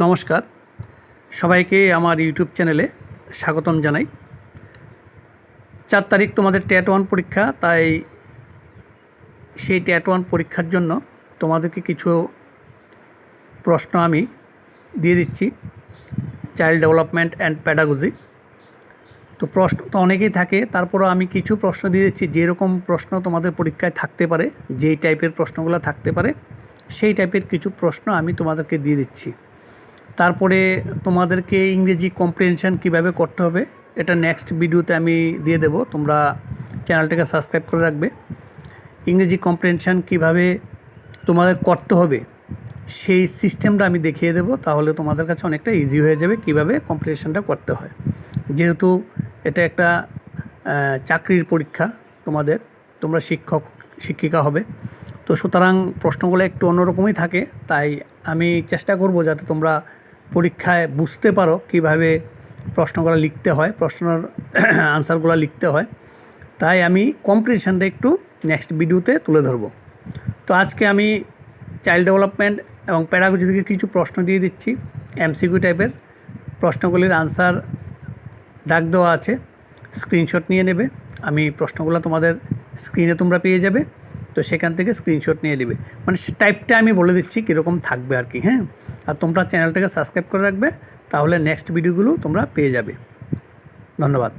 নমস্কার, সবাইকে আমার ইউটিউব চ্যানেলে স্বাগতম জানাই। 4 তারিখ তোমাদের ট্যাট 1 পরীক্ষা, তাই সেই ট্যাট 1 পরীক্ষার জন্য তোমাদেরকে কিছু প্রশ্ন আমি দিয়ে দিচ্ছি। Child development and pedagogy. তো প্রশ্ন তো অনেকেই থাকে, তারপরও আমি কিছু প্রশ্ন দিয়ে দিচ্ছি যেরকম প্রশ্ন তোমাদের পরীক্ষায় থাকতে পারে, যেই টাইপের প্রশ্নগুলো থাকতে পারে সেই টাইপের কিছু প্রশ্ন আমি তোমাদেরকে দিয়ে দিচ্ছি। তারপরে তোমাদেরকে ইংরেজি কম্প্রিহেনশন কীভাবে করতে হবে এটা নেক্সট ভিডিওতে আমি দিয়ে দেব, তোমরা চ্যানেলটাকে সাবস্ক্রাইব করে রাখবে। ইংরেজি কম্প্রিহেনশন কীভাবে তোমাদের করতে হবে সেই সিস্টেমটা আমি দেখিয়ে দেব, তাহলে তোমাদের কাছে অনেকটা ইজি হয়ে যাবে কীভাবে কম্প্রিহেনশনটা করতে হয়। যেহেতু এটা একটা চাকরির পরীক্ষা, তোমরা শিক্ষিকা হবে, তো সুতরাং প্রশ্নগুলো একটু অন্যরকমই থাকে। তাই আমি চেষ্টা করব যাতে তোমরা পরীক্ষায় বুঝতে পারো কীভাবে প্রশ্নগুলো লিখতে হয়, প্রশ্নের আনসারগুলো লিখতে হয়। তাই আমি কম্প্রিহেনশনটা একটু নেক্সট ভিডিওতে তুলে ধরব। তো আজকে আমি চাইল্ড ডেভেলপমেন্ট এবং প্যাডাগজি থেকে কিছু প্রশ্ন দিয়ে দিচ্ছি, এমসিকিউ টাইপের। প্রশ্নগুলির আনসার দাগ দেওয়া আছে, স্ক্রিনশট নিয়ে নেবে। আমি প্রশ্নগুলো তোমাদের স্ক্রিনে তোমরা পেয়ে যাবে, তো সেখান থেকে স্ক্রিনশট নিয়ে নেবে। মানে টাইপটা আমি বলে দিচ্ছি কীরকম থাকবে আর কি। হ্যাঁ, আর তোমরা চ্যানেলটাকে সাবস্ক্রাইব করে রাখবে, তাহলে নেক্সট ভিডিওগুলো তোমরা পেয়ে যাবে। ধন্যবাদ।